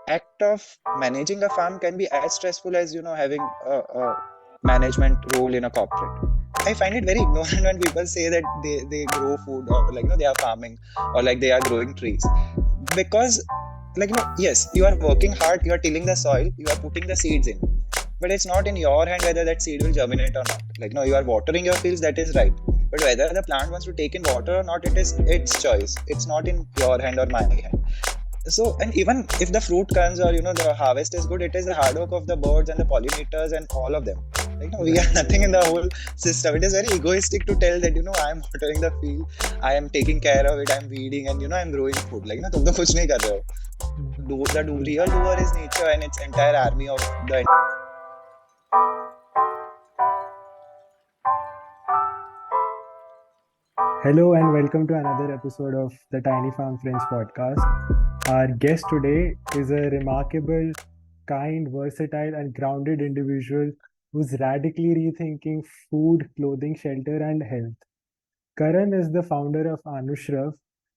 act of managing a farm can be as stressful as having a management role in a corporate. I find it very ignorant when people say that they grow food, or like they are farming, or like they are growing trees, because like yes, you are working hard, you are tilling the soil, you are putting the seeds in, but it's not in your hand whether that seed will germinate or not. Like no, you are watering your fields, that is right, but whether the plant wants to take in water or not, it is its choice. It's not in your hand or my hand. So, and even if the fruit comes, or the harvest is good, it is the hard work of the birds and the pollinators and all of them. Like no, we are nothing in the whole system. It is very egoistic to tell that I am watering the field, I am taking care of it, I am weeding, and I am growing food. Like तुम तो कुछ नहीं कर रहे हो. The real doer is nature and its entire army of the. Hello and welcome to another episode of the Tiny Farm Friends podcast. Our guest today is a remarkable, kind, versatile, and grounded individual who's radically rethinking food, clothing, shelter, and health. Karan is the founder of Aanushrav,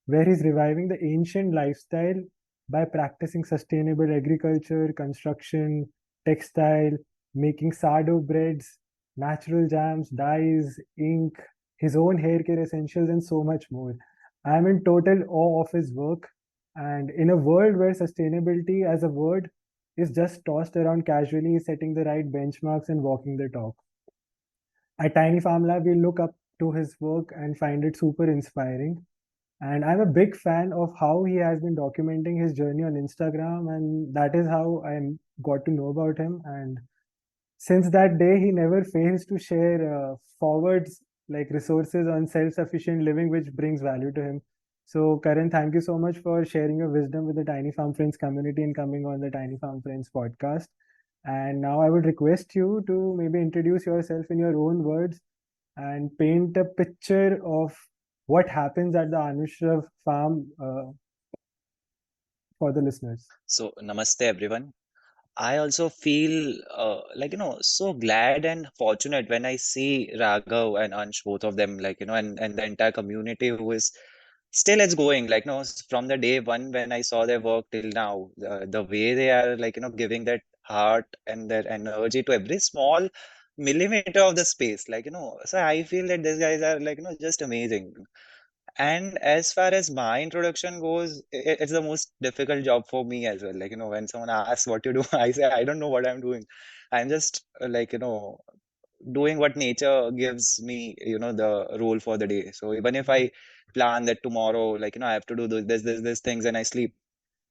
where he's reviving the ancient lifestyle by practicing sustainable agriculture, construction, textile, making sourdough breads, natural jams, dyes, ink, his own hair care essentials, and so much more. I'm in total awe of his work. And in a world where sustainability as a word is just tossed around casually, setting the right benchmarks and walking the talk. At Tiny Farm Lab, we look up to his work and find it super inspiring. And I'm a big fan of how he has been documenting his journey on Instagram, and that is how I got to know about him. And since that day, he never fails to share forwards like resources on self-sufficient living, which brings value to him. So, Karan, thank you so much for sharing your wisdom with the Tiny Farm Friends community and coming on the Tiny Farm Friends podcast. And now I would request you to maybe introduce yourself in your own words and paint a picture of what happens at the Aanushrav farm for the listeners. So, namaste everyone. I also feel like so glad and fortunate when I see Raghav and Ansh, both of them, like and the entire community who is still it's going, like from the day one when I saw their work till now, the way they are, like giving that heart and their energy to every small millimeter of the space, like so I feel that these guys are, like just amazing. And as far as my introduction goes, it's the most difficult job for me as well. Like, when someone asks what you do, I say, I don't know what I'm doing. I'm just like, doing what nature gives me, the role for the day. So even if I plan that tomorrow, like, I have to do this things, and I sleep,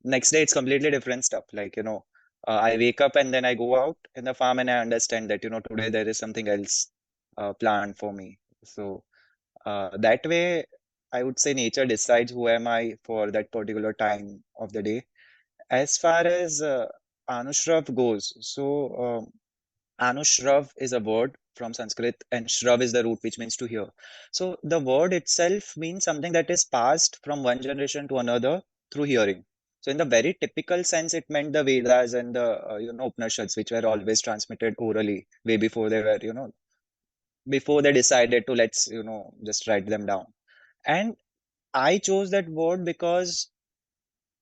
next day it's completely different stuff. Like, I wake up and then I go out in the farm and I understand that, today there is something else planned for me. So that way, I would say nature decides who am I for that particular time of the day. As far as Anushrav goes, so Anushrav is a word from Sanskrit, and Shrav is the root, which means to hear. So the word itself means something that is passed from one generation to another through hearing. So in the very typical sense, it meant the Vedas and the Upanishads, which were always transmitted orally way before they were before they decided to let's just write them down. And I chose that word because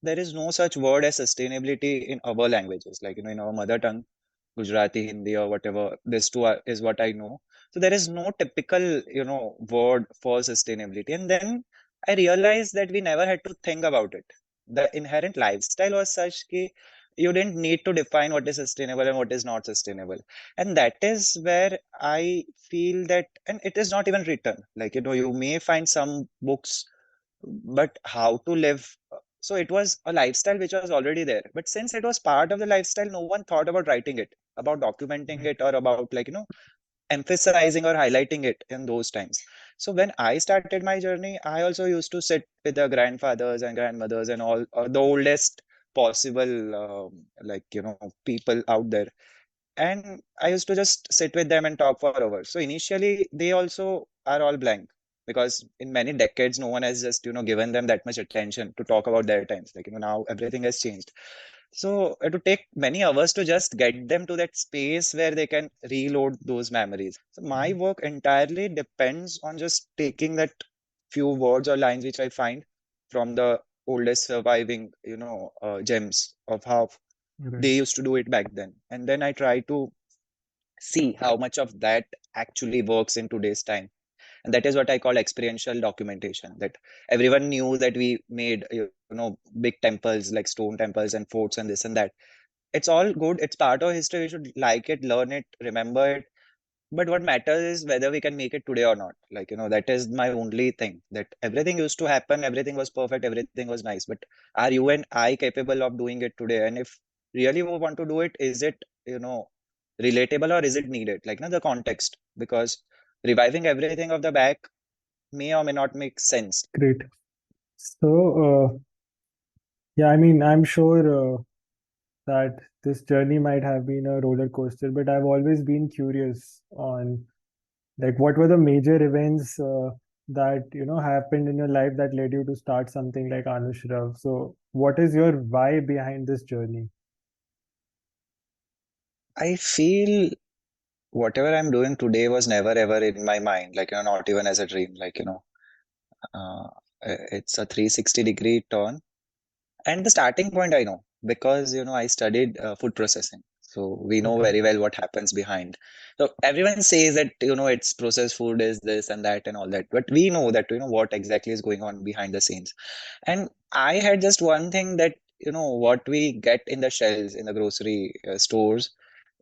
there is no such word as sustainability in our languages, like in our mother tongue, Gujarati, Hindi, or whatever. This two is what I know. So there is no typical, word for sustainability. And then I realized that we never had to think about it. The inherent lifestyle was such that you didn't need to define what is sustainable and what is not sustainable. And that is where I feel that, and it is not even written. Like, you may find some books, but how to live. So it was a lifestyle which was already there. But since it was part of the lifestyle, no one thought about writing it, about documenting it, or about like, emphasizing or highlighting it in those times. So when I started my journey, I also used to sit with the grandfathers and grandmothers and all the oldest possible like people out there, and I used to just sit with them and talk for hours. So initially, they also are all blank because in many decades, no one has just given them that much attention to talk about their times. Like now everything has changed. So it would take many hours to just get them to that space where they can reload those memories. So my work entirely depends on just taking that few words or lines which I find from the oldest surviving, gems of how Right. they used to do it back then. And then I try to see how much of that actually works in today's time. And that is what I call experiential documentation. That everyone knew that we made, big temples like stone temples and forts and this and that. It's all good. It's part of history. We should like it, learn it, remember it. But what matters is whether we can make it today or not. Like, that is my only thing. That everything used to happen, everything was perfect, everything was nice. But are you and I capable of doing it today? And if really we want to do it, is it, relatable or is it needed? Like, the context. Because reviving everything of the back may or may not make sense. Great. So, yeah, I mean, I'm sure that this journey might have been a roller coaster, but I've always been curious on like what were the major events that happened in your life that led you to start something like Aanushrav. So, what is your why behind this journey? I feel whatever I'm doing today was never ever in my mind, like, not even as a dream. Like, uh, it's a 360-degree turn. And the starting point I know because I studied food processing, so we know Okay. very well what happens behind. So everyone says that it's processed food is this and that and all that, but we know that what exactly is going on behind the scenes. And I had just one thing that what we get in the shelves in the grocery stores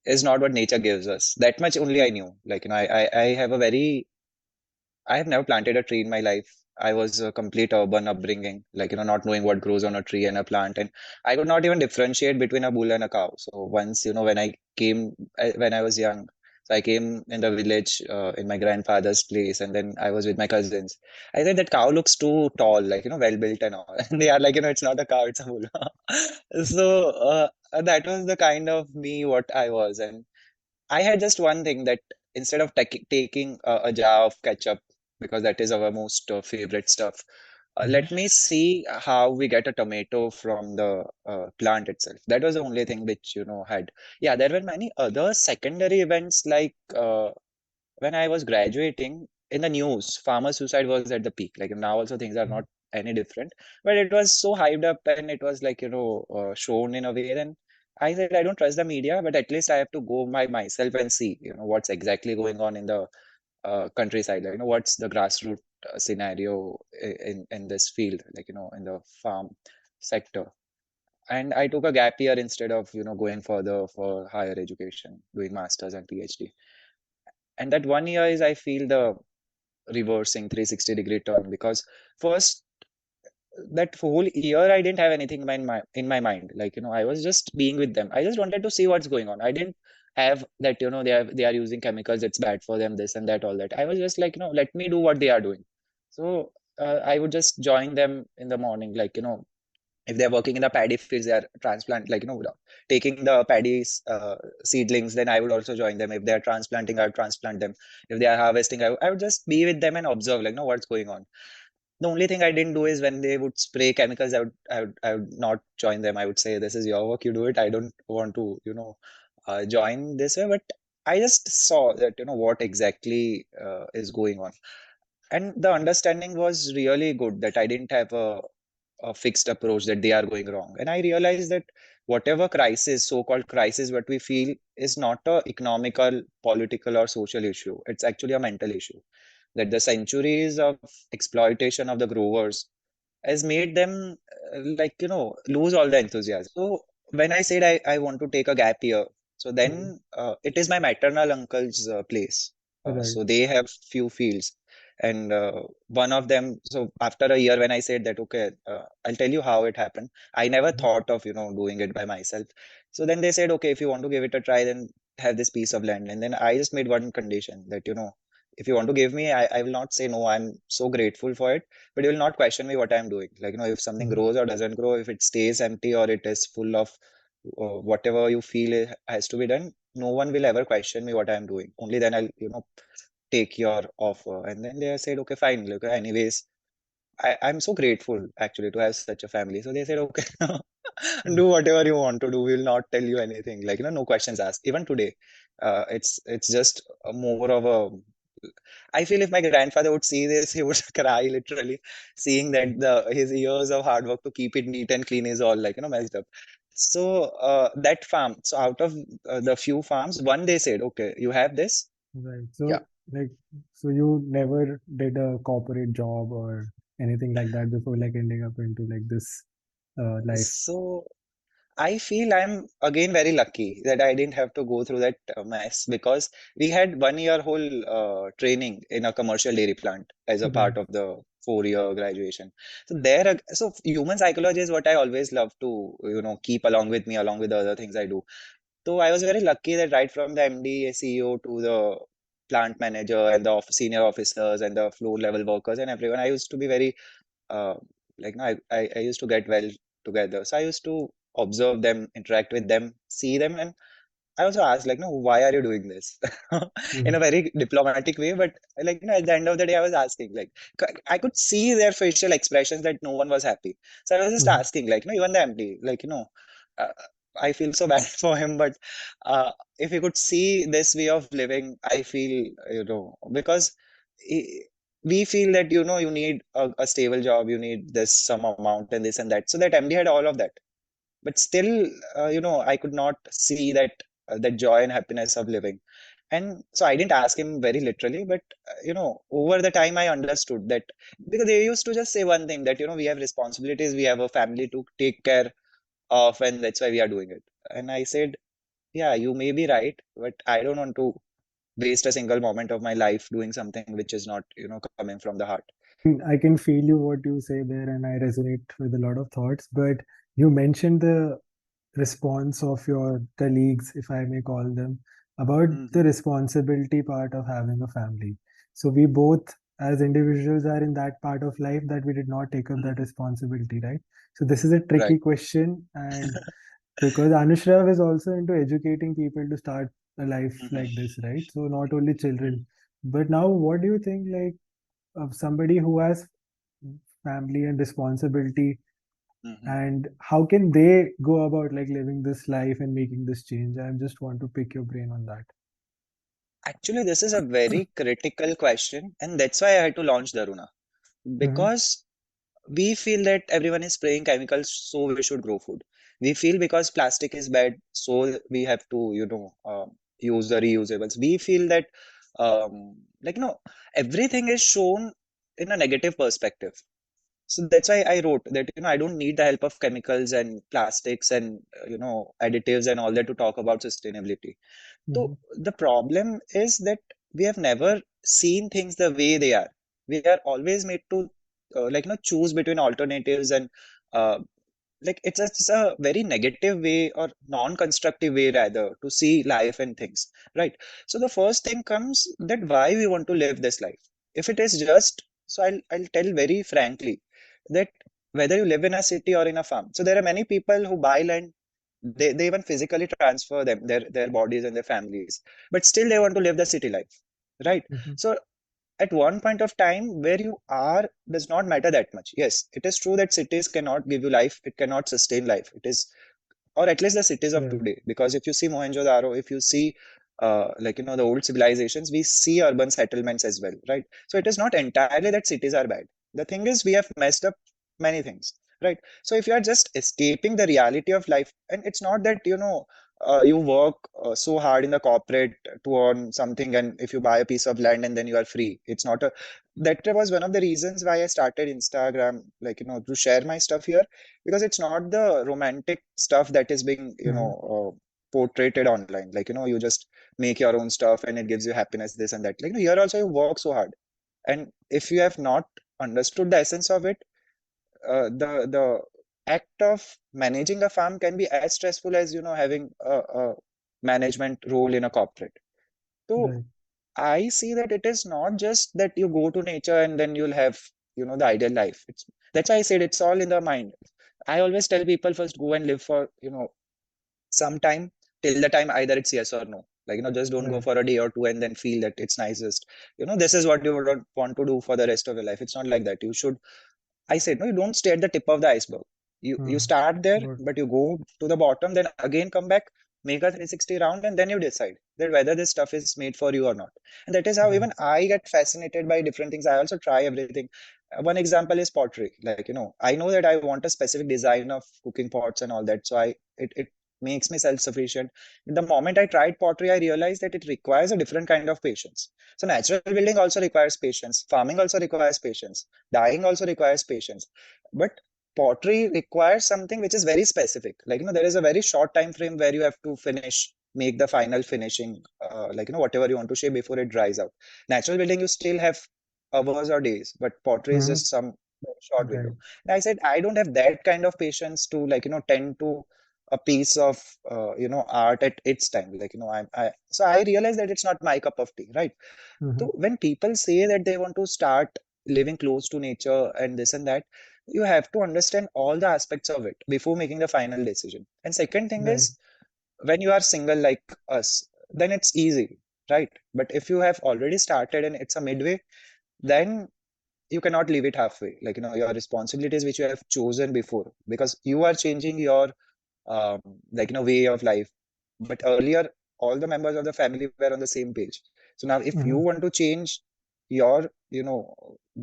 is not what nature gives us. That much only I knew. Like I have a very I have never planted a tree in my life. I was a complete urban upbringing, like, not knowing what grows on a tree and a plant. And I could not even differentiate between a bull and a cow. So once, when I came, when I was young, so I came in the village in my grandfather's place, and then I was with my cousins. I said that cow looks too tall, like, well built and all. And they are like, it's not a cow, it's a bull. So that was the kind of me what I was. And I had just one thing that instead of taking a jar of ketchup, because that is our most favorite stuff, Mhm. let me see how we get a tomato from the plant itself. That was the only thing which, had. Yeah, there were many other secondary events like when I was graduating in the news, farmer suicide was at the peak. Like now, also things are not any different, but it was so hyped up and it was like shown in a way. Then I said I don't trust the media, but at least I have to go by myself and see what's exactly going on in the countryside. Like what's the grassroots scenario in this field, like in the farm sector. And I took a gap year instead of going further for higher education, doing masters and PhD. And that 1 year is I feel the reversing 360-degree turn because first that whole year I didn't have anything in my mind. Like I was just being with them. I just wanted to see what's going on. I didn't have that they are using chemicals, it's bad for them, this and that, all that. I was just like let me do what they are doing. So I would just join them in the morning, like if they're working in the paddy fields, they are transplant, like taking the paddy seedlings, then I would also join them. If they're transplanting, I would transplant them. If they are harvesting, I would just be with them and observe, like what's going on. The only thing I didn't do is when they would spray chemicals, I would not join them. I would say, this is your work, you do it. I don't want to join this way. But I just saw that what exactly is going on, and the understanding was really good that I didn't have a fixed approach that they are going wrong. And I realized that whatever crisis, so-called crisis, what we feel is not a economical, political, or social issue. It's actually a mental issue. That the centuries of exploitation of the growers has made them like lose all the enthusiasm. So when I said I want to take a gap year, so Mhm. then it is my maternal uncle's place. Right. So they have few fields, and one of them. So after a year, when I said that okay, I'll tell you how it happened. I never Mhm. thought of doing it by myself. So then they said okay, if you want to give it a try, then have this piece of land. And then I just made one condition that if you want to give me, I will not say no. I'm so grateful for it, but you will not question me what I'm doing. Like, if something Mhm. grows or doesn't grow, if it stays empty or it is full of whatever you feel it has to be done, no one will ever question me what I'm doing. Only then I'll, take your offer. And then they said, okay, fine. Look, anyways, I'm so grateful actually to have such a family. So they said, okay, do whatever you want to do. We'll not tell you anything. Like, no questions asked. Even today, it's just more of a I feel if my grandfather would see this, he would cry literally, seeing that the his years of hard work to keep it neat and clean is all like messed up. So that farm, so out of the few farms, one they said, okay, you have this. Right. Yeah. Like, so you never did a corporate job or anything like that before, like ending up into like this life. So I feel I'm again very lucky that I didn't have to go through that mess, because we had 1 year whole training in a commercial dairy plant as a Right. part of the 4 year graduation. So there, so human psychology is what I always love to, keep along with me, along with the other things I do. So I was very lucky that right from the MD, CEO to the plant manager and the senior officers and the floor level workers and everyone, I used to be very uh, like no, I used to get well together. So I used to observe them, interact with them, see them, and I also asked, like, no, why are you doing this? In a Mhm. very diplomatic way, but like, at the end of the day, I was asking, like, I could see their facial expressions that no one was happy. So I was just Mhm. asking, like, no, even the MD, like, uh, I feel so bad for him, but if you could see this way of living, I feel, because i- we feel that, you need a stable job, you need this some amount and this and that. So that MD had all of that, but still I could not see that joy and happiness of living. And so I didn't ask him very literally, but over the time I understood that, because they used to just say one thing, that we have responsibilities, we have a family to take care of, and that's why we are doing it. And I said, yeah, you may be right, but I don't want to waste a single moment of my life doing something which is not coming from the heart. I can feel you what you say there, and I resonate with a lot of thoughts. But you mentioned the response of your colleagues, if I may call them, about the Hmm. responsibility part of having a family. So we both, as individuals, are in that part of life that we did not take up that Hmm. responsibility, right? So this is a Right. tricky question, and because Aanushrav is also into educating people to start a life like Hmm. this, right? So not only Hmm. children, but now what do you think, like, of somebody who has family and responsibility, Hmm. and how can they go about like living this life and making this change? I just want to pick your brain on that. Actually, this is a very critical question, and that's why I had to launch Daruna. Hmm. Because we feel that everyone is spraying chemicals, so we should grow food. We feel because plastic is bad, so we have to, use the reusables. We feel that, like, everything is shown in a negative perspective. So that's why I wrote that, I don't need the help of chemicals and plastics and, additives and all that to talk about sustainability. Hmm. So the problem is that we have never seen things the way they are. We are always made to choose between alternatives, and uh, like it's a very negative way or non-constructive way rather to see life and things, right? So the first thing comes that why we want to live this life. If it is just, so I'll tell very frankly that whether you live in a city or in a farm, so there are many people who buy land, they even physically transfer their bodies and their families, but still they want to live the city life, right? Hmm. So at one point of time, where you are does not matter that much. Yes, it is true that cities cannot give you life, it cannot sustain life, it is, or at least the cities of Right. today. Because if you see Mohenjo-daro, if you see the old civilizations, we see urban settlements as well, right? So it is not entirely that cities are bad. The thing is, we have messed up many things, right? So if you are just escaping the reality of life, and it's not that you work so hard in the corporate to earn something, and if you buy a piece of land and then you are free, it's not a, that was one of the reasons why I started Instagram, to share my stuff here, because it's not the romantic stuff that is being Hmm. portrayed online, you just make your own stuff and it gives you happiness, this and that. Here also you work so hard, and if you have not understood the essence of it, the act of managing a farm can be as stressful as having a management role in a corporate. So Right. I see that it is not just that you go to nature and then you'll have the ideal life. It's, that's why I said it's all in the mind. I always tell people, first go and live for some time, till the time either it's yes or no. Just don't go Right. for a day or two and then feel that it's nicest. This is what you would want to do for the rest of your life. It's not like that. You should, I said, no, you don't stay at the tip of the iceberg. You Hmm. start there, Good. but you go to the bottom, then again come back, make a 360 round, and then you decide that whether this stuff is made for you or not. And that is how Right. even I get fascinated by different things. I also try everything. One example is pottery. Like, I know that I want a specific design of cooking pots and all that. So it makes me self-sufficient. The moment I tried pottery, I realized that it requires a different kind of patience. So natural building also requires patience. Farming also requires patience. Dyeing also requires patience. But pottery requires something which is very specific. Like, there is a very short time frame where you have to finish, make the final finishing, like, whatever you want to shape before it dries out. Natural building, you still have hours or days, but pottery is Mm-hmm. just some very short window. Right. And I said, I don't have that kind of patience to, like, tend to a piece of, art at its time. Like, so I realized that it's not my cup of tea, right? Mm-hmm. So when people say that they want to start living close to nature and this and that, you have to understand all the aspects of it before making the final decision. And second thing Right. is, when you are single like us, then it's easy, right? But if you have already started and it's a midway, then you cannot leave it halfway. Like, your responsibilities which you have chosen before, because you are changing your um, like, way of life. But earlier, all the members of the family were on the same page. So now, if you Mm-hmm. want to change your,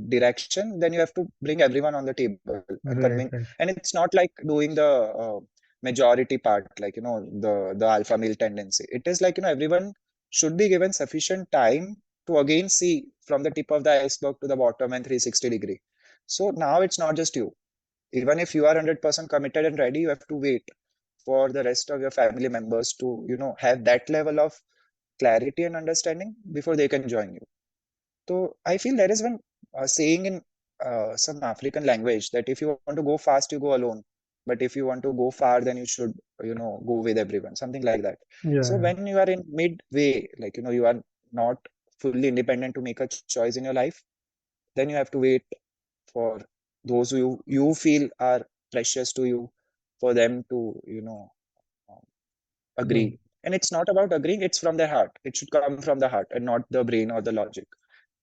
direction, then you have to bring everyone on the table and convince. Right. Right. And it's not like doing the majority part, like, the alpha male tendency. It is like, everyone should be given sufficient time to again see from the tip of the iceberg to the bottom and 360-degree. So now it's not just you. Even if you are 100% committed and ready, you have to wait for the rest of your family members to, have that level of clarity and understanding before they can join you. So I feel there is one saying in some African language that if you want to go fast, you go alone. But if you want to go far, then you should, go with everyone, something like that. Yeah. So Yeah. when you are in midway, like, you are not fully independent to make a choice in your life, then you have to wait for those who you feel are precious to you, for them to, um, Mm. agree. And it's not about agreeing, it's from their heart. It should come from the heart and not the brain or the logic.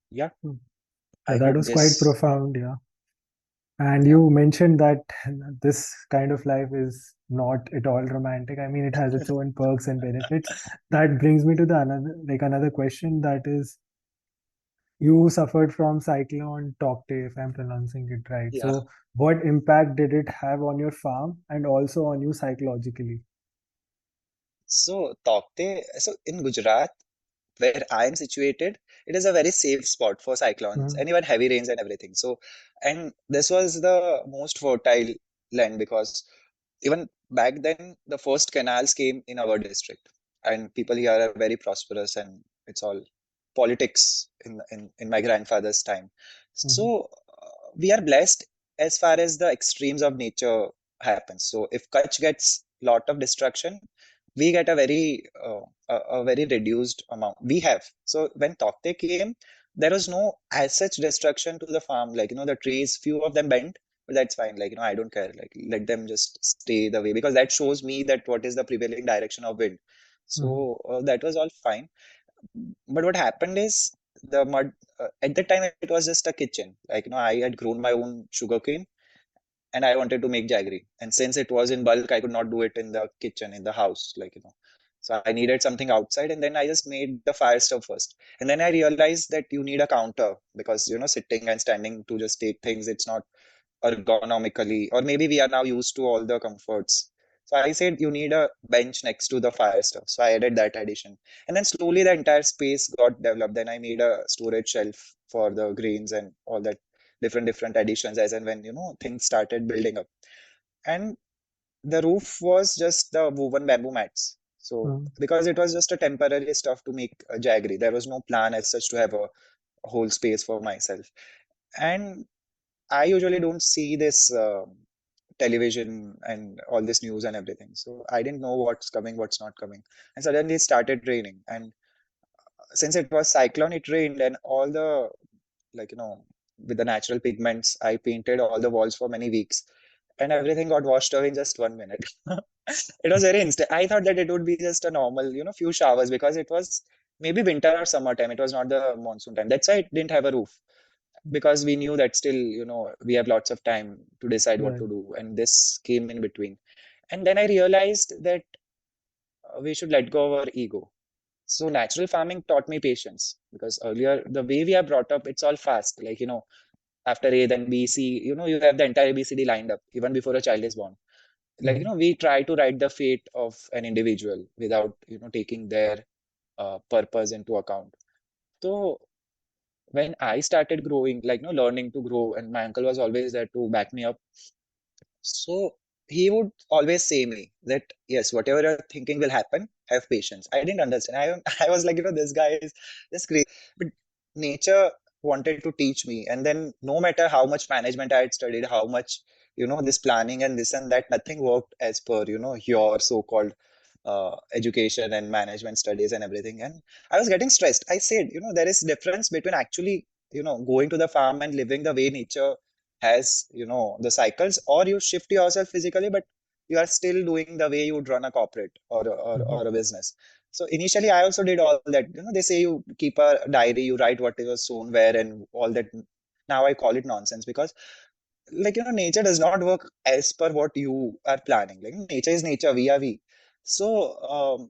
Yeah, Mm. I Yeah, that hope was quite this. profound. Yeah. And Yeah, you mentioned that this kind of life is not at all romantic. I mean, it has its own perks and benefits. That brings me to the another question, that is, you suffered from Cyclone Tauktae, if I'm pronouncing it right. yeah. So, what impact did it have on your farm and also on you psychologically? So Tauktae, so in Gujarat, where I am situated, it is a very safe spot for cyclones Mm-hmm. and even heavy rains and everything. So, and this was the most fertile land because even back then, the first canals came in our district, and people here are very prosperous, and it's all politics in my grandfather's time. Mm-hmm. So, we are blessed as far as the extremes of nature happens. So, if Kutch gets lot of destruction, we get a very reduced amount. We have. So when Tokte came, there was no as such destruction to the farm. Like, the trees, few of them bent, but that's fine. Like, I don't care. Like, let them just stay the way because that shows me that what is the prevailing direction of wind. Mm-hmm. So that was all fine. But what happened is the mud, at the time, it was just a kitchen. Like, I had grown my own sugarcane and I wanted to make jaggery. And since it was in bulk, I could not do it in the kitchen, in the house, like, So I needed something outside, and then I just made the fire stove first. And then I realized that you need a counter because, sitting and standing to just take things, it's not ergonomically, or maybe we are now used to all the comforts. So I said you need a bench next to the fire stove. So I added that addition. And then slowly the entire space got developed. Then I made a storage shelf for the grains and all that different additions as and when, things started building up. And the roof was just the woven bamboo mats. So Mm-hmm. because it was just a temporary stuff to make a jaggery, there was no plan as such to have a whole space for myself. And I usually don't see this television and all this news and everything. So I didn't know what's coming, what's not coming. And suddenly it started raining. And since it was cyclone, it rained and all the, like, with the natural pigments, I painted all the walls for many weeks and everything got washed away in just 1 minute. It was very instant. I thought that it would be just a normal, few showers because it was maybe winter or summertime. It was not the monsoon time. That's why it didn't have a roof because we knew that still, we have lots of time to decide what Right. to do. And this came in between. And then I realized that we should let go of our ego. So natural farming taught me patience because earlier the way we are brought up, it's all fast. Like, after A, then B, C, you have the entire ABCD lined up even before a child is born. Like, Mhm. we try to write the fate of an individual without, taking their purpose into account. So when I started growing, like, learning to grow, and my uncle was always there to back me up. So he would always say me that yes, whatever you're thinking will happen, have patience. I didn't understand. I was like, this guy is just crazy. But nature wanted to teach me. And then no matter how much management I had studied, how much, this planning and this and that, nothing worked as per, your so-called education and management studies and everything. And I was getting stressed. I said, there is difference between actually, going to the farm and living the way nature has, the cycles, or you shift yourself physically, but you are still doing the way you would run a corporate Mhm. or a business. So initially, I also did all that. They say you keep a diary, you write what was sown where and all that. Now I call it nonsense because, like, nature does not work as per what you are planning. Like, nature is nature, we are we. So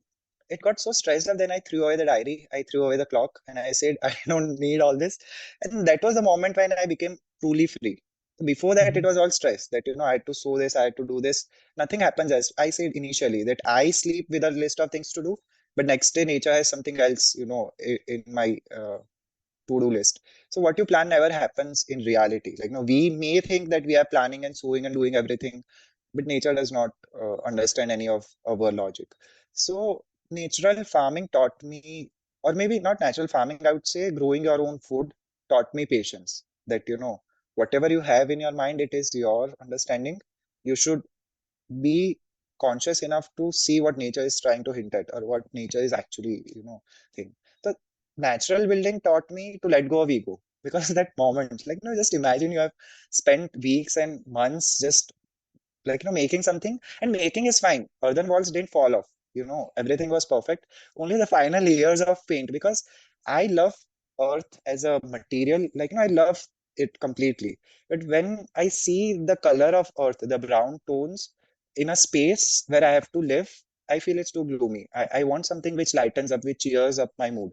it got so stressed up, then I threw away the diary, I threw away the clock, and I said I don't need all this. And that was the moment when I became truly free. Before that, it Mhm. was all stress that, I had to sew this, I had to do this. Nothing happens as I said initially, that I sleep with a list of things to do, but next day nature has something else, in my to-do list. So what you plan never happens in reality. Like, no, we may think that we are planning and sewing and doing everything, but nature does not understand any of our logic. So natural farming taught me, or maybe not natural farming, I would say growing your own food taught me patience. That, whatever you have in your mind, it is your understanding. You should be conscious enough to see what nature is trying to hint at, or what nature is actually, thing. The natural building taught me to let go of ego, because that moment, like, just imagine you have spent weeks and months just, like, making something, and making is fine, earthen walls didn't fall off, everything was perfect. Only the final layers of paint, because I love earth as a material, like, I love it completely. But when I see the color of earth, the brown tones in a space where I have to live, I feel it's too gloomy. I want something which lightens up, which cheers up my mood.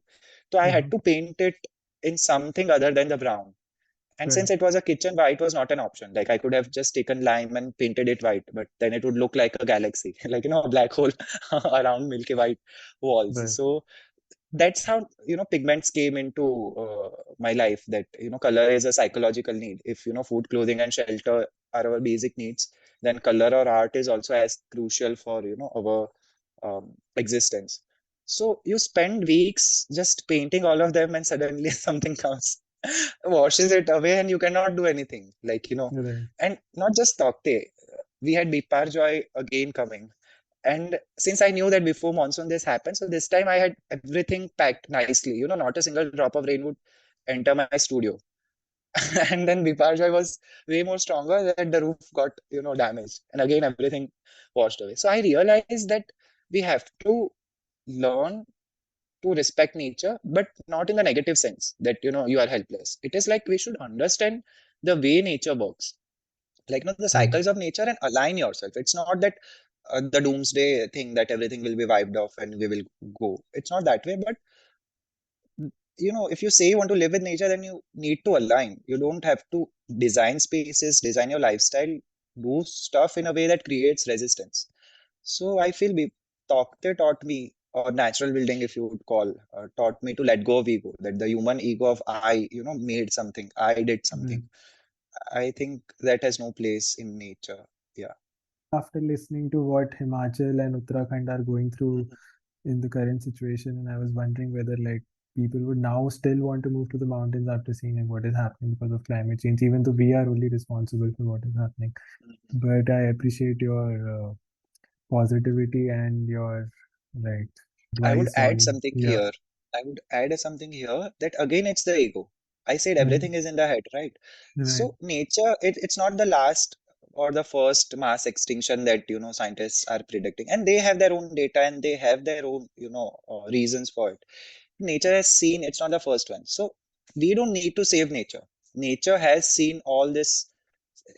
So I had Mhm. to paint it in something other than the brown. And Right. since it was a kitchen, white was not an option. Like, I could have just taken lime and painted it white, but then it would look like a galaxy, like, a black hole around Milky White walls. Right. So that's how, pigments came into my life. That, color is a psychological need. If, food, clothing, and shelter are our basic needs, then color or art is also as crucial for, our existence. So you spend weeks just painting all of them, and suddenly something comes, washes it away, and you cannot do anything. Like, Right. and not just Tauktae. We had Bipar Joy again coming. And since I knew that before monsoon this happened, so this time I had everything packed nicely. Not a single drop of rain would enter my studio. And then Bipar Joy was way more stronger that the roof got, damaged. And again, everything washed away. So I realized that we have to learn to respect nature, but not in the negative sense that, you are helpless. It is like we should understand the way nature works, like, the Mhm. cycles of nature, and align yourself. It's not that the doomsday thing that everything will be wiped off and we will go. It's not that way. But if you say you want to live with nature, then you need to align. You don't have to design spaces, design your lifestyle, do stuff in a way that creates resistance. So I feel Tokte taught me, or natural building, if you would call, taught me to let go of ego. That the human ego of I, made something, I did something. Right. I think that has no place in nature. Yeah. After listening to what Himachal and Uttarakhand are going through Mhm. in the current situation, and I was wondering whether like people would now still want to move to the mountains after seeing like what is happening because of climate change, even though we are only responsible for what is happening. Mhm. But I appreciate your positivity and your like I would advice add on something yeah. here. I would add something here that again it's the ego. I said Mhm. everything is in the head, right? Right. So nature, it's not the last or the first mass extinction that, scientists are predicting, and they have their own data and they have their own, reasons for it. Nature has seen it's not the first one. So we don't need to save nature. Nature has seen all this,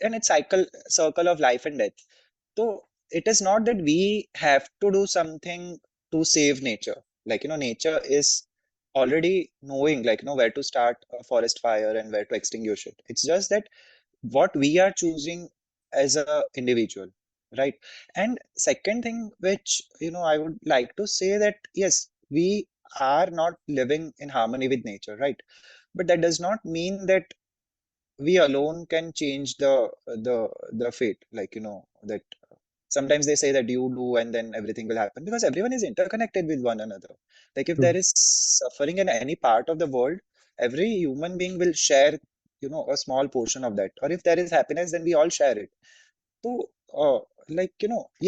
and it's circle of life and death. So it is not that we have to do something to save nature. Like, nature is already knowing like where to start a forest fire and where to extinguish it. It's just that what we are choosing as a individual, right? And second thing which I would like to say that yes, we are not living in harmony with nature, right? But that does not mean that we alone can change the fate, like that sometimes they say that you do and then everything will happen, because everyone is interconnected with one another. Like if True. there is suffering in any part of the world, every human being will share a small portion of that, or if there is happiness, then we all share it. So like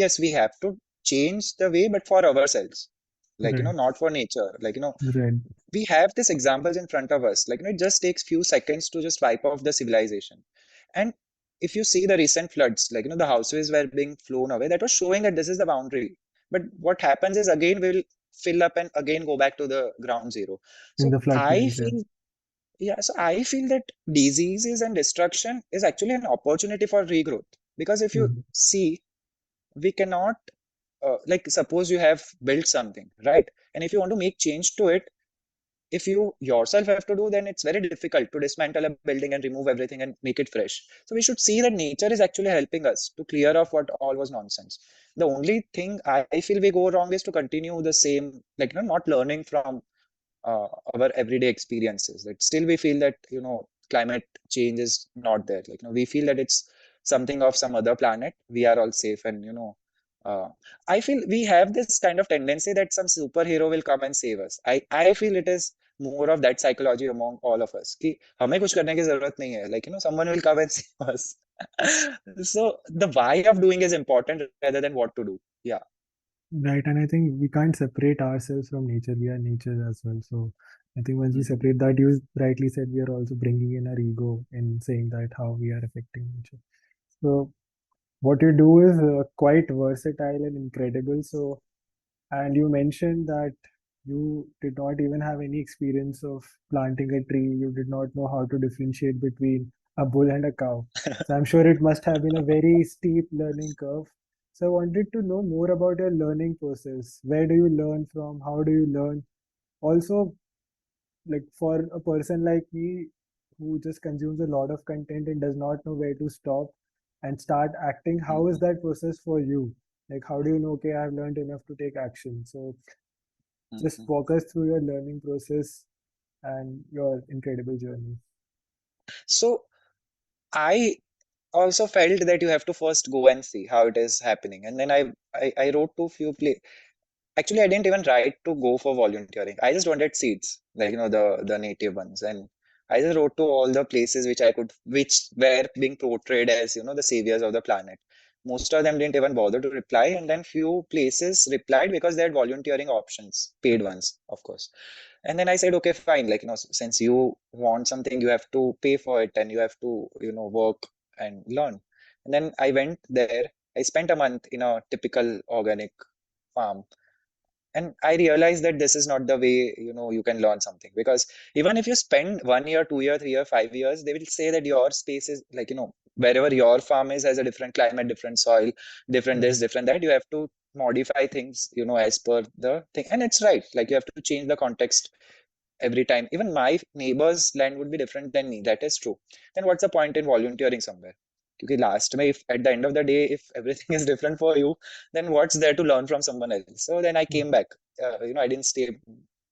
yes, we have to change the way, but for ourselves, like Right. not for nature, like Right. we have these examples in front of us. Like, it just takes few seconds to just wipe off the civilization. And if you see the recent floods, like, the houses were being flown away, that was showing that this is the boundary. But what happens is again we'll fill up and again go back to the ground zero. In So the I floodplains, yeah. feel, yeah, so I feel that diseases and destruction is actually an opportunity for regrowth. Because if you Mhm. see, we cannot, like, suppose you have built something, right? And if you want to make change to it, if you yourself have to do, then it's very difficult to dismantle a building and remove everything and make it fresh. So we should see that nature is actually helping us to clear off what all was nonsense. The only thing I feel we go wrong is to continue the same, like, not learning from uh, our everyday experiences. That still we feel that climate change is not there. Like we feel that it's something of some other planet. We are all safe, and uh, I feel we have this kind of tendency that some superhero will come and save us. I feel it is more of that psychology among all of us कि हमें कुछ करने की जरूरत नहीं है. Like someone will come and save us. So the why of doing is important rather than what to do. Yeah. Right, and I think we can't separate ourselves from nature. We are nature as well. So I think once we Mhm. separate that, you rightly said, we are also bringing in our ego in saying that how we are affecting nature. So what you do is quite versatile and incredible. So, and you mentioned that you did not even have any experience of planting a tree. You did not know how to differentiate between a bull and a cow. So I'm sure it must have been a very steep learning curve. So I wanted to know more about your learning process. Where do you learn from? How do you learn? Also, like for a person like me who just consumes a lot of content and does not know where to stop and start acting, how is Mhm. that process for you? Like, how do you know, okay, I've learned enough to take action? So just Mhm. walk us through your learning process and your incredible journey. So I also felt that you have to first go and see how it is happening. And then I wrote to few play. Actually, I didn't even write to go for volunteering. I just wanted seeds, like the native ones, and I just wrote to all the places which I could, which were being portrayed as the saviors of the planet. Most of them didn't even bother to reply, and then few places replied because they had volunteering options, paid ones, of course. And then I said, okay, fine. Like, since you want something, you have to pay for it and you have to, work and learn. And then I went there. I spent a month in a typical organic farm. And I realized that this is not the way, you can learn something. Because even if you spend 1 year, 2 year, 3 year, 5 years, they will say that your space is like, wherever your farm is has a different climate, different soil, different this, Right. different that. You have to modify things, as per the thing. And it's right. Like you have to change the context every time. Even my neighbor's land would be different than me. That is true. Then what's the point in volunteering somewhere? Because last में, if at the end of the day, if everything is different for you, then what's there to learn from someone else? So then I came back. I didn't stay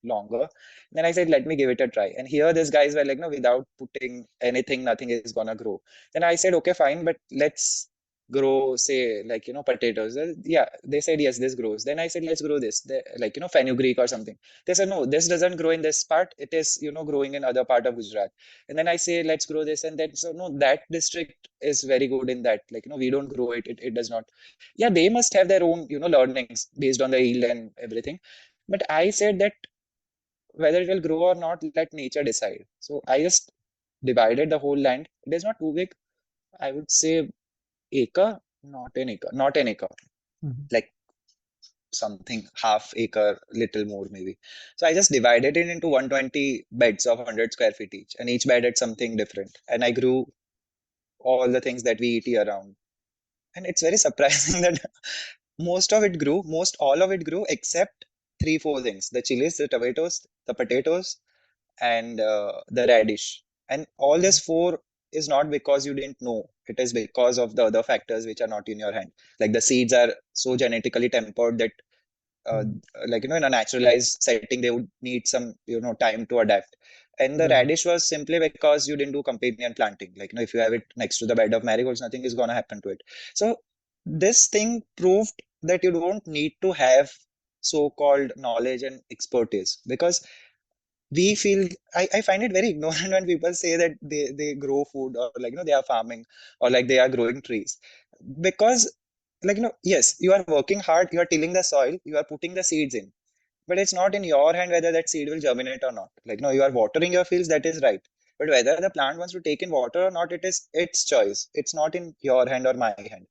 longer. Then I said, let me give it a try. And here, these guys were like, no, without putting anything, nothing is gonna grow. Then I said, okay, fine, but let's grow, say, like, potatoes. Yeah, they said, yes, this grows. Then I said, let's grow this, like, fenugreek or something. They said, no, this doesn't grow in this part. It is, growing in other part of Gujarat. And then I say, let's grow this. And then, so no, that district is very good in that. Like, we don't grow it. It does not. Yeah, they must have their own, learnings based on the yield and everything. But I said that whether it will grow or not, let nature decide. So I just divided the whole land. It is not too big. I would say acre, not an acre, Mhm. like something half acre, little more maybe. So I just divided it into 120 beds of 100 square feet each, and each bed had something different. And I grew all the things that we eat year round. And it's very surprising that most all of it grew except three, four things: the chilies, the tomatoes, the potatoes, and the radish. And all this four is not because you didn't know. It is because of the other factors which are not in your hand. Like the seeds are so genetically tempered that uh, Mm. in a naturalized setting they would need some time to adapt. And the Right. radish was simply because you didn't do companion planting. If you have it next to the bed of marigolds, nothing is going to happen to it. So this thing proved that you don't need to have so-called knowledge and expertise, because we feel, I find it very ignorant when people say that they grow food, or they are farming, or like they are growing trees. Because yes, you are working hard, you are tilling the soil, you are putting the seeds in, but it's not in your hand whether that seed will germinate or not. No, you are watering your fields, that is right, but whether the plant wants to take in water or not, it is its choice. It's not in your hand or my hand.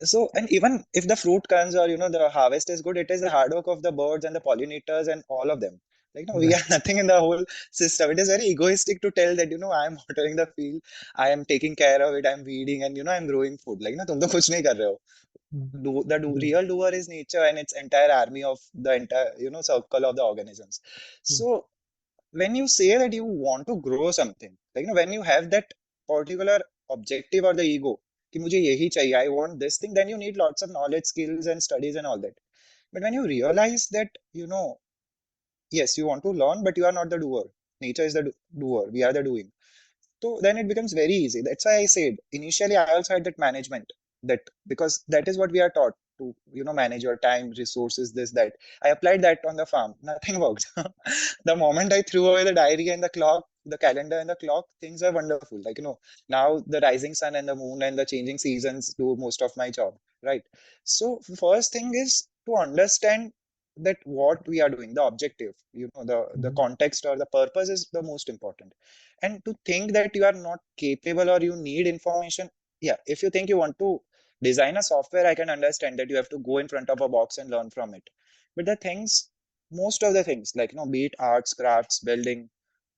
So, and even if the fruit comes, or the harvest is good, it is the hard work of the birds and the pollinators and all of them. No, we are Right. nothing in the whole system. It is very egoistic to tell that I am watering the field, I am taking care of it, I am weeding, and I am growing food. तुम तो कुछ नहीं कर रहे हो. Mm. Right. Real doer is nature and its entire army of the entire circle of the organisms. True. So when you say that you want to grow something, when you have that particular objective or the ego कि मुझे यही चाहिए, I want this thing, then you need lots of knowledge, skills, and studies and all that. But when you realize that yes, you want to learn, but you are not the doer. Nature is the doer. We are the doing. So then it becomes very easy. That's why I said initially I also had that management, that because that is what we are taught to, manage your time, resources, this, that. I applied that on the farm. Nothing worked. The moment I threw away the diary and the clock, the calendar and the clock, things are wonderful. Now the rising sun and the moon and the changing seasons do most of my job, right? So first thing is to understand that what we are doing, the objective, the Mhm. context or the purpose is the most important. And to think that you are not capable or you need information, yeah, if you think you want to design a software, I can understand that you have to go in front of a box and learn from it. But the things, most of the things, be it arts, crafts, building,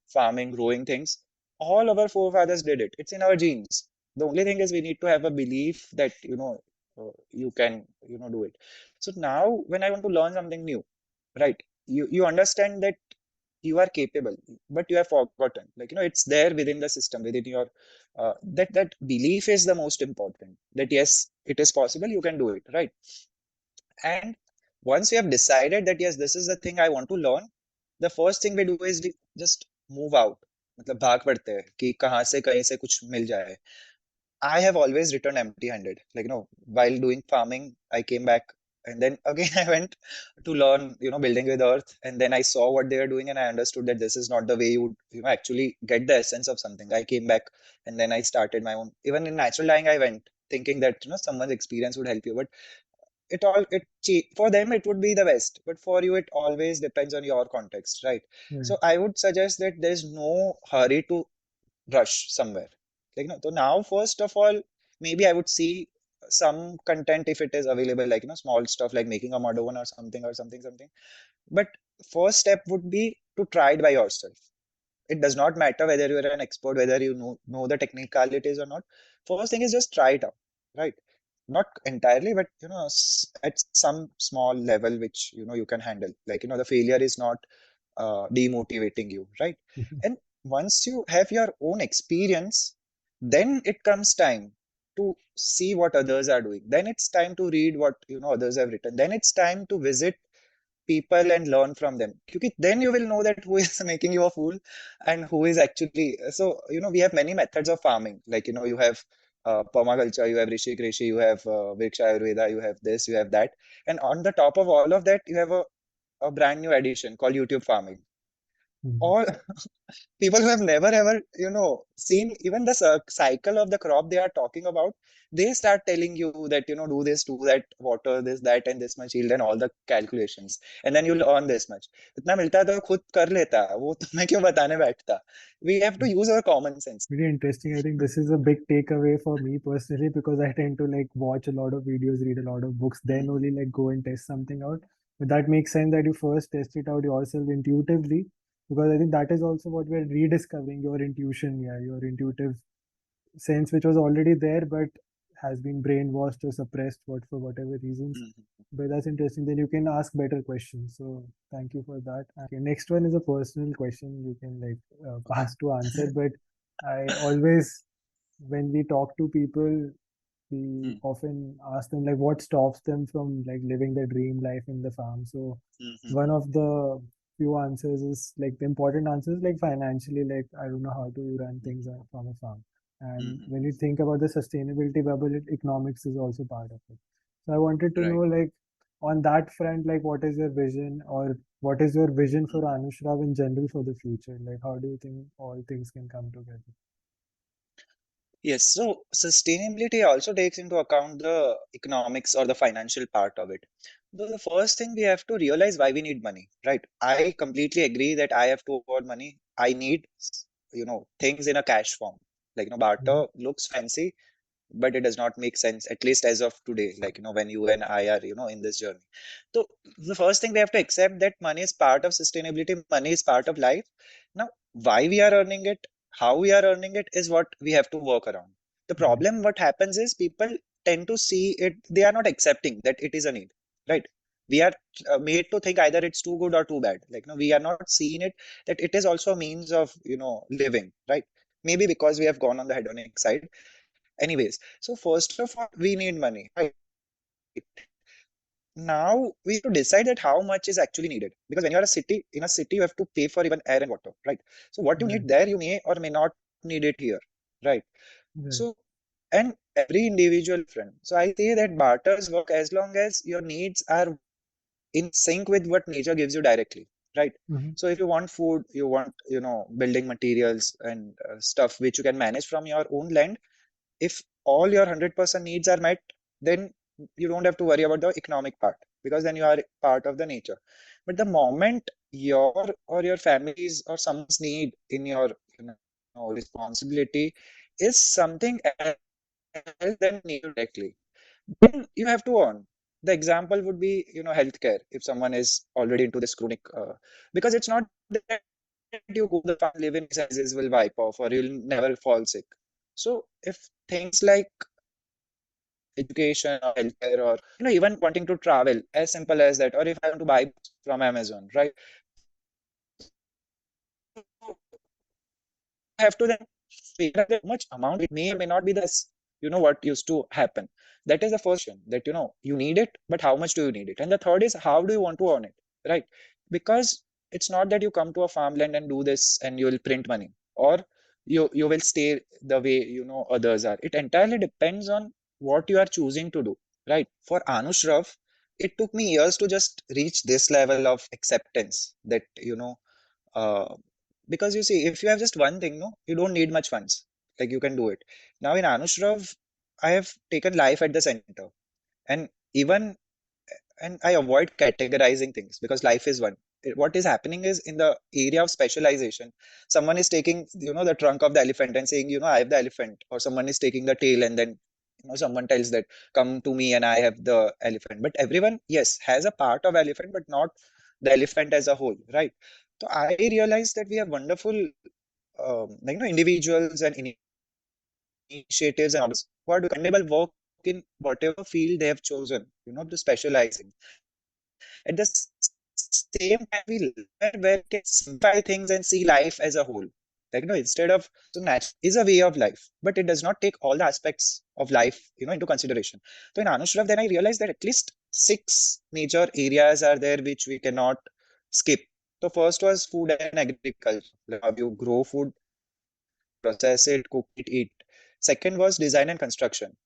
farming, growing things, all our forefathers did it. It's in our genes. The only thing is we need to have a belief that you can do it. So now when I want to learn something new, right, you understand that you are capable, but you have forgotten, it's there within the system, within your that belief is the most important, that yes, it is possible, you can do it, right? And once we have decided that yes, this is the thing I want to learn, the first thing we do is we just move out. मतलब भाग पड़ते हैं कि कहाँ से कहीं से कुछ मिल जाए. I have always returned empty-handed. While doing farming, I came back, and then again I went to learn, building with earth. And then I saw what they were doing, and I understood that this is not the way you would, actually get the essence of something. I came back, and then I started my own. Even in natural dyeing, I went thinking that someone's experience would help you, but for them it would be the best, but for you it always depends on your context, right? Right. So I would suggest that there's no hurry to rush somewhere. So now, first of all, maybe I would see some content if it is available, small stuff like making a mud oven or something, something. But first step would be to try it by yourself. It does not matter whether you're an expert, whether you know the technicalities or not. First thing is just try it out, right? Not entirely, but at some small level which you can handle. The failure is not demotivating you, right? Mhm. And once you have your own experience, then it comes time to see what others are doing. Then it's time to read what others have written. Then it's time to visit people and learn from them. Because then you will know that who is making you a fool and who is actually. So we have many methods of farming. You have permaculture, you have rishi, you have vriksha ayurveda, you have this, you have that, and on the top of all of that, you have a brand new addition called YouTube farming. Mhm. All people who have never ever seen even the cycle of the crop they are talking about, they start telling you that do this, do that, water this, that, and this much yield and all the calculations, and then you'll earn this much. इतना मिलता तो खुद कर लेता, वो तुम्हें क्यों बताने बैठता. We have to use our common sense. Really interesting. I think this is a big takeaway for me personally because I tend to like watch a lot of videos, read a lot of books, then only like go and test something out. But that makes sense that you first test it out yourself intuitively because I think that is also what we're rediscovering your intuition, yeah, your intuitive sense which was already there, but has been brainwashed or suppressed for whatever reasons. Mhm. But that's interesting. Then you can ask better questions. So thank you for that. Okay, next one is a personal question. You can like pass to answer. But I always, when we talk to people, we Mhm. often ask them like what stops them from like living their dream life in the farm. So one Mhm. of the few answers is like the important answers like financially, like I don't know how to run things from a farm. And when you Mhm. think about the sustainability bubble, economics is also part of it. So I wanted to know Right. like on that front, like what is your vision or what is your vision for Mhm. Aanushrav in general for the future? Like how do you think all things can come together? Yes, so sustainability also takes into account the economics or the financial part of it. Though the first thing we have to realize why we need money, right? I completely agree that I have to earn money. I need, things in a cash form. Like, Mhm. barter looks fancy, but it does not make sense, at least as of today, like, when you and I are, in this journey. So the first thing we have to accept that money is part of sustainability, money is part of life. Now, why we are earning it, how we are earning it is what we have to work around. The Right. problem, what happens is people tend to see it, they are not accepting that it is a need, right? We are made to think either it's too good or too bad. Like, no, we are not seeing it that it is also a means of, living, right? Maybe because we have gone on the hedonic side. Anyways, so first of all, we need money, right? Now we have to decide that how much is actually needed. Because when you are in a city, you have to pay for even air and water, right? So what you Right. need there, you may or may not need it here, right? Right. So, and every individual different. So I say that barters work as long as your needs are in sync with what nature gives you directly, right? Mhm. So if you want food, you want, building materials and stuff which you can manage from your own land, if all your 100% needs are met, then you don't have to worry about the economic part, because then you are part of the nature. But the moment your or your family's or someone's need in your responsibility is something else than nature directly, then you have to earn. The example would be, healthcare. If someone is already into this chronic, because it's not that you go to the farm, live in peace, and diseases will wipe off, or you'll never fall sick. So if things like education or healthcare, or even wanting to travel, as simple as that, or if I want to buy books from Amazon, right? So you have to then figure out that how much amount you need, because how much amount it may or may not be the same as what used to happen. That is the first question, that you need it, but how much do you need it? And the third is, how do you want to earn it, right? Because it's not that you come to a farmland and do this and you will print money, or you will stay the way others are. It entirely depends on what you are choosing to do, right? For Anushrav, it took me years to just reach this level of acceptance, that uh, because you see, if you have just one thing, no, you don't need much funds, like you can do it. Now in Anushrav, I have taken life at the center, and even and I avoid categorizing things, because life is one. What is happening is, in the area of specialization, someone is taking, the trunk of the elephant and saying, I have the elephant, or someone is taking the tail, and then, someone tells that, come to me and I have the elephant. But everyone, yes, has a part of elephant, but not the elephant as a whole, right? So I realized that we have wonderful, individuals and initiatives and organizations who are doing commendable work in whatever field they have chosen, to specialize in. At the same time, we live in a world where we can simplify things and see life as a whole. Like, instead of, so naturalism is a way of life, but it does not take all the aspects of life, into consideration. So in Anushrav, then I realized that at least six major areas are there which we cannot skip. So first was food and agriculture, like how you grow food, process it, cook it, eat. Second was design and construction,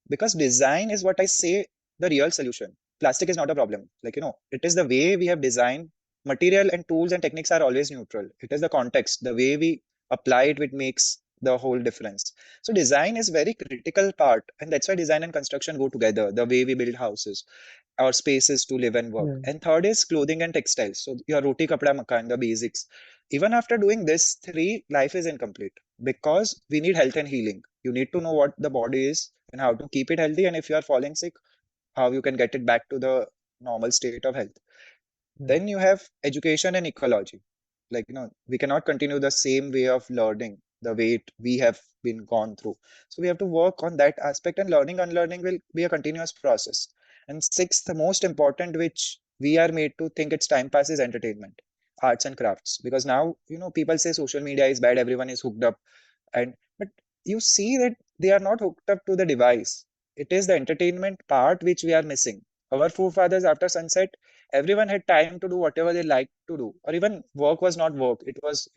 because design is what I say the real solution. Plastic is not a problem. Like, it is the way we have designed. Material and tools and techniques are always neutral. It is the context, the way we apply it, which makes the whole difference. So design is very critical part, and that's why design and construction go together. The way we build houses, our spaces to live and work. Right. And third is clothing and textiles. So your roti kapda makan, the basics. Even after doing this three, life is incomplete, because we need health and healing. You need to know what the body is and how to keep it healthy. And if you are falling sick, how you can get it back to the normal state of health. Right. Then you have education and ecology. Like, we cannot continue the same way of learning. the way we have been gone through. So we have to work on that aspect, and learning, unlearning will be a continuous process. And sixth, the most important, which we are made to think it's time pass, is entertainment, arts and crafts. Because now, people say social media is bad, everyone is hooked up, and but you see that they are not hooked up to the device. It is the entertainment part which we are missing. Our forefathers, after sunset, everyone had time to do whatever they liked to do, or even work was not work, it was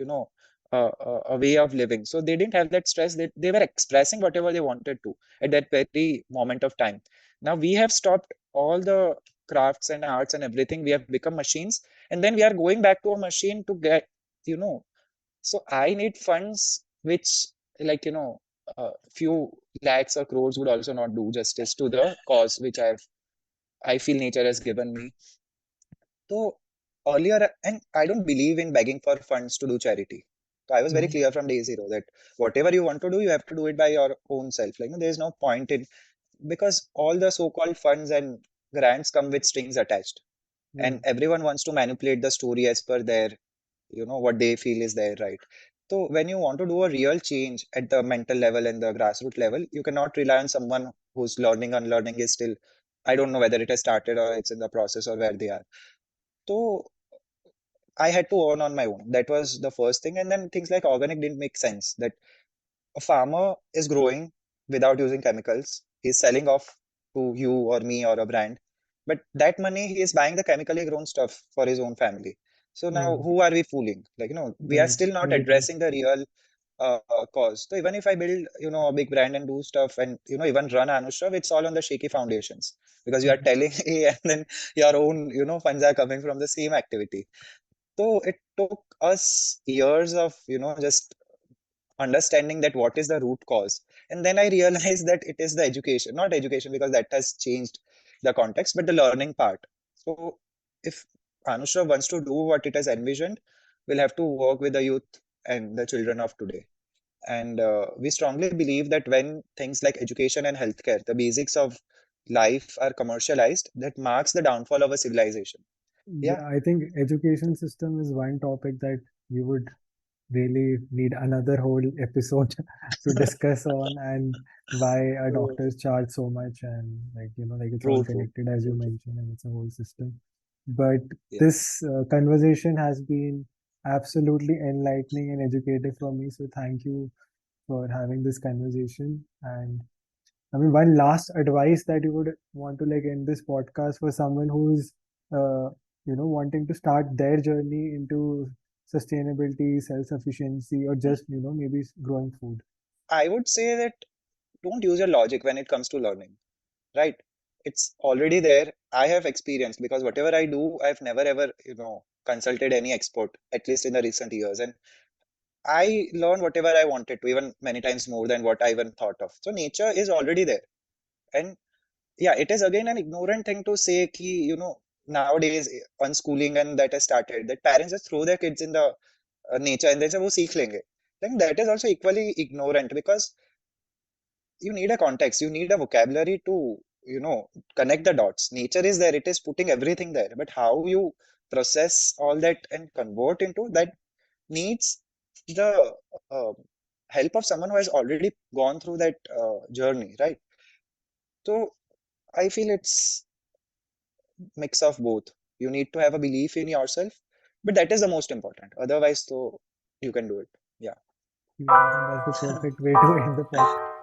a way of living. So they didn't have that stress, they were expressing whatever they wanted to at that very moment of time. Now we have stopped all the crafts and arts and everything, we have become machines, and then we are going back to a machine to get, you know so I need funds which, like, few lakhs or crores would also not do justice to the cause which I feel nature has given me. So earlier, and I don't believe in begging for funds to do charity. So I was very Mhm. clear from day zero that whatever you want to do, you have to do it by your own self. Like, there's no point in, because all the so-called funds and grants come with strings attached, Yeah. and everyone wants to manipulate the story as per their, what they feel is their right. So when you want to do a real change at the mental level and the grassroots level, you cannot rely on someone whose learning, unlearning is still, I don't know whether it has started or it's in the process or where they are. So I had to earn on my own. That was the first thing. And then things like organic didn't make sense. That a farmer is growing without using chemicals. He's selling off to you or me or a brand. But that money, he is buying the chemically grown stuff for his own family. So now, Yeah. who are we fooling? Like, we are Right. still not Very true. addressing the real cause. So even if I build, a big brand and do stuff and, even run Aanushrav, it's all on the shaky foundations, because you are Mhm. telling A, and then your own, funds are coming from the same activity. So it took us years of, just understanding that what is the root cause. And then I realized that it is the education, not education, because that has changed the context, but the learning part. So if Anusha wants to do what it has envisioned, we'll have to work with the youth and the children of today. And we strongly believe that when things like education and healthcare, the basics of life, are commercialized, that marks the downfall of a civilization. Yeah, Yeah, I think education system is one topic that we would really need another whole episode to discuss on, and why our true, doctors charge so much, and like it's all true, true, connected as you true, true. mentioned, and it's a whole system. But Yeah. this conversation has been absolutely enlightening and educative for me. So thank you for having this conversation. And I mean, one last advice that you would want to like end this podcast for someone who's, uh, wanting to start their journey into sustainability, self-sufficiency, or just, maybe growing food. I would say that don't use your logic when it comes to learning, right? It's already there. I have experience, because whatever I do, I've never ever, consulted any expert, at least in the recent years. And I learned whatever I wanted to, even many times more than what I even thought of. So nature is already there. And yeah, it is again an ignorant thing to say ki, nowadays unschooling and that has started, that parents just throw their kids in the nature and they say, wo seekh lenge. Then that is also equally ignorant, because you need a context, you need a vocabulary to, connect the dots. Nature is there, it is putting everything there, but how you process all that and convert into that needs the uh, help of someone who has already gone through that journey, right? So I feel it's mix of both. You need to have a belief in yourself, but that is the most important. Otherwise, so you can do it. Yeah. Yeah, I think that's the perfect way to end the podcast.